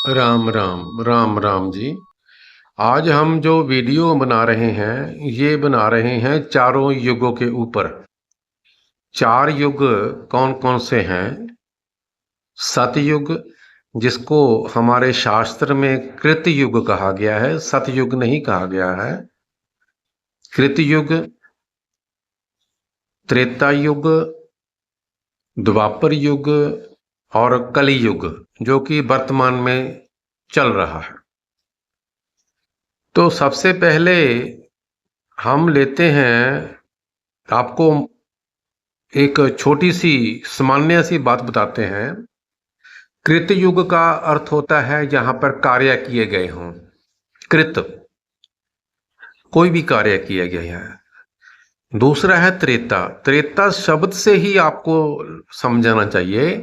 राम राम राम राम जी। आज हम जो वीडियो बना रहे हैं ये बना रहे हैं चारों युगों के ऊपर। चार युग कौन कौन से हैं? सतयुग, जिसको हमारे शास्त्र में कृत युग कहा गया है, सतयुग नहीं कहा गया है। कृतयुग, त्रेता युग, द्वापर युग और कली युग, जो कि वर्तमान में चल रहा है। तो सबसे पहले हम लेते हैं, आपको एक छोटी सी सामान्य सी बात बताते हैं। कृत युग का अर्थ होता है जहां पर कार्य किए गए हों। कृत, कोई भी कार्य किया गया है। दूसरा है त्रेता। त्रेता शब्द से ही आपको समझाना चाहिए।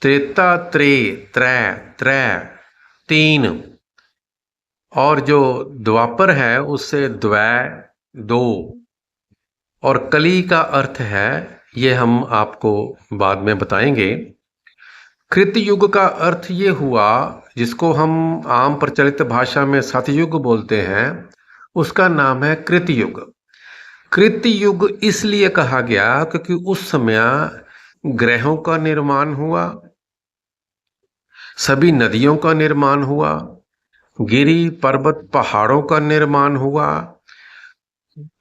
त्रेता, त्रै, त्रै, तीन। और जो द्वापर है उससे द्वै, दो। और कली का अर्थ है, ये हम आपको बाद में बताएंगे। कृत युग का अर्थ ये हुआ, जिसको हम आम प्रचलित भाषा में सतयुग बोलते हैं, उसका नाम है कृत युग। कृत युग इसलिए कहा गया क्योंकि उस समय ग्रहों का निर्माण हुआ, सभी नदियों का निर्माण हुआ, गिरी पर्वत पहाड़ों का निर्माण हुआ,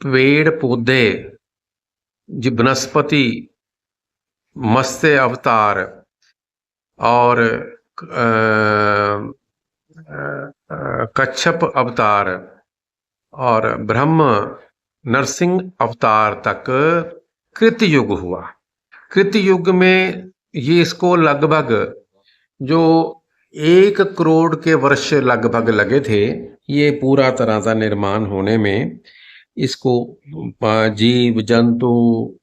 पेड़ पौधे, वनस्पति, मत्स्य अवतार और कच्छप अवतार और ब्रह्म नरसिंह अवतार तक कृत युग हुआ। कृत युग में ये इसको लगभग जो 1 करोड़ के वर्ष लगभग लगे थे ये पूरा तरह का निर्माण होने में। इसको जीव जंतु,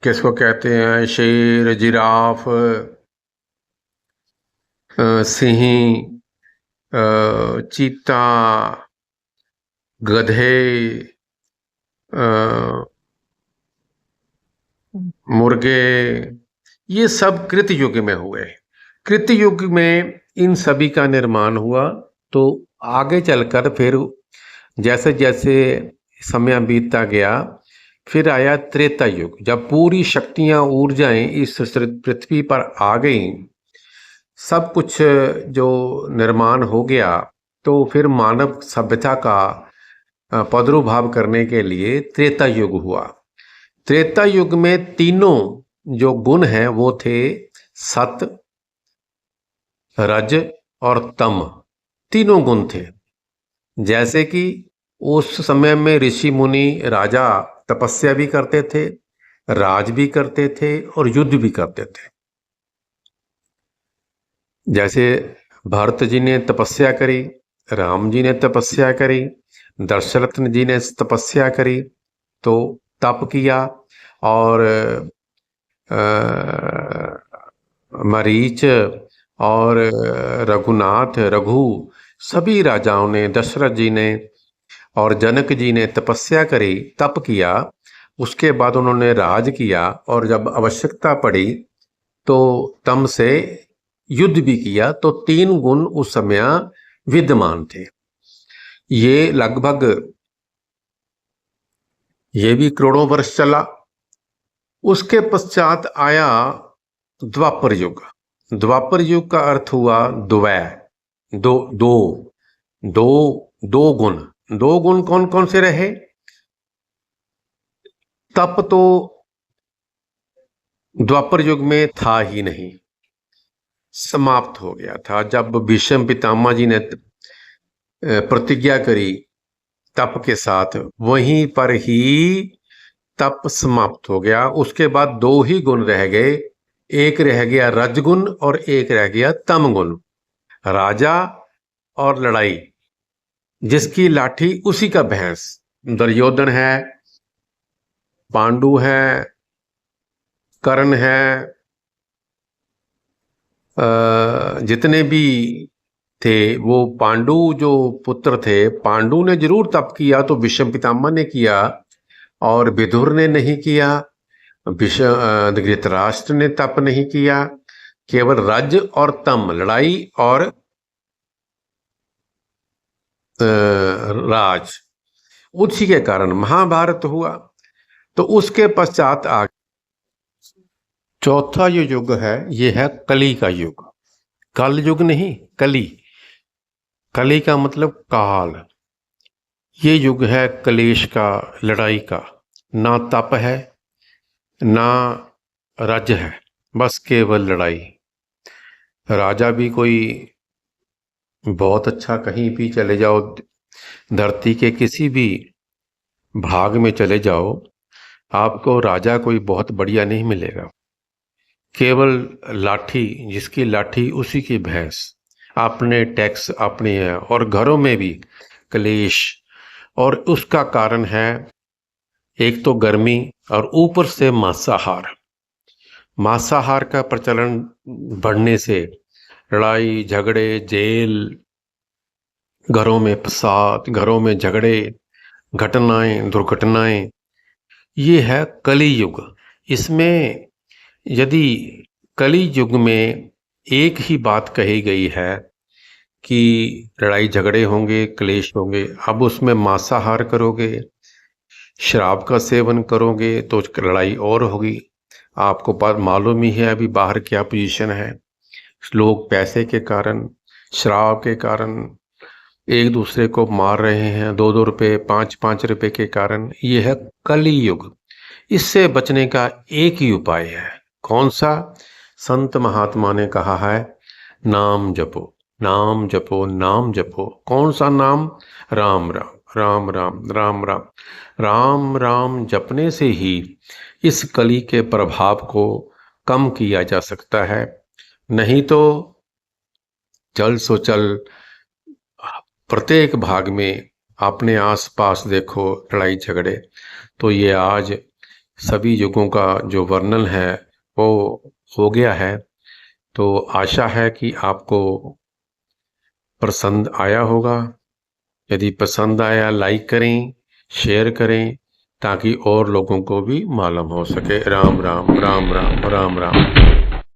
किसको कहते हैं, शेर, जिराफ, सिंह, चीता, गधे, मुर्गे, ये सब कृत युग में हुए। कृत युग में इन सभी का निर्माण हुआ। तो आगे चलकर फिर जैसे जैसे समय बीतता गया, फिर आया त्रेता युग, जब पूरी शक्तियां ऊर्जाएं इस पृथ्वी पर आ गई, सब कुछ जो निर्माण हो गया, तो फिर मानव सभ्यता का प्रादुर्भाव करने के लिए त्रेता युग हुआ। त्रेता युग में तीनों जो गुण हैं वो थे सत, रज और तम। तीनों गुण थे। जैसे कि उस समय में ऋषि मुनि राजा तपस्या भी करते थे, राज भी करते थे और युद्ध भी करते थे। जैसे भरत जी ने तपस्या करी, राम जी ने तपस्या करी, दशरथ जी ने तपस्या करी, तो तप किया। और मरीच और रघुनाथ, रघु, सभी राजाओं ने, दशरथ जी ने और जनक जी ने तपस्या करी, तप किया। उसके बाद उन्होंने राज किया और जब आवश्यकता पड़ी तो तम से युद्ध भी किया। तो 3 गुण उस समय विद्यमान थे। ये लगभग, ये भी करोड़ों वर्ष चला। उसके पश्चात आया द्वापर युग। द्वापर युग का अर्थ हुआ द्वै, दो, दो, दो, दो गुण। 2 गुण कौन कौन से रहे? तप तो द्वापर युग में था ही नहीं, समाप्त हो गया था। जब भीष्म पितामह जी ने प्रतिज्ञा करी तप के साथ, वहीं पर ही तप समाप्त हो गया। उसके बाद 2 ही गुण रह गए। एक रह गया रजगुण और एक रह गया तमगुण। राजा और लड़ाई, जिसकी लाठी उसी का भैंस। दुर्योधन है, पांडु है, कर्ण है, जितने भी थे वो पांडु जो पुत्र थे। पांडु ने जरूर तप किया तो भीष्म पितामह ने किया, और विदुर ने नहीं किया, धृतराष्ट्र ने तप नहीं किया, केवल राज्य और तम, लड़ाई और राज, उसी के कारण महाभारत हुआ। तो उसके पश्चात आ चौथा जो युग है ये है कली का युग। कल युग नहीं, कली। कली का मतलब काल। ये युग है कलेश का, लड़ाई का। ना तप है ना राज्य है, बस केवल लड़ाई। राजा भी कोई बहुत अच्छा, कहीं भी चले जाओ, धरती के किसी भी भाग में चले जाओ, आपको राजा कोई बहुत बढ़िया नहीं मिलेगा। केवल लाठी, जिसकी लाठी उसी की भैंस। अपने टैक्स अपने हैं, और घरों में भी कलेश। और उसका कारण है एक तो गर्मी और ऊपर से मांसाहार। मांसाहार का प्रचलन बढ़ने से लड़ाई झगड़े, जेल, घरों में फसाद, घरों में झगड़े, घटनाएं, दुर्घटनाएं, ये है कली युग। इसमें यदि कली युग में एक ही बात कही गई है कि लड़ाई झगड़े होंगे, क्लेश होंगे, अब उसमें मांसाहार करोगे, शराब का सेवन करोगे तो लड़ाई और होगी। आपको मालूम ही है अभी बाहर क्या पोजीशन है। लोग पैसे के कारण, शराब के कारण एक दूसरे को मार रहे हैं, 2-2 रुपए, 5-5 रुपए के कारण। ये है कली युग। इससे बचने का एक ही उपाय है। कौन सा? संत महात्मा ने कहा है, नाम जपो, नाम जपो, नाम जपो। कौन सा नाम? राम राम, राम राम, राम राम। राम राम जपने से ही इस कली के प्रभाव को कम किया जा सकता है। नहीं तो चल सो चल, प्रत्येक भाग में अपने आसपास देखो लड़ाई झगड़े। तो ये आज सभी युगों का जो वर्णन है वो हो गया है। तो आशा है कि आपको पसंद आया होगा। यदि पसंद आया, लाइक करें, शेयर करें, ताकि और लोगों को भी मालूम हो सके। राम राम, राम राम, राम राम।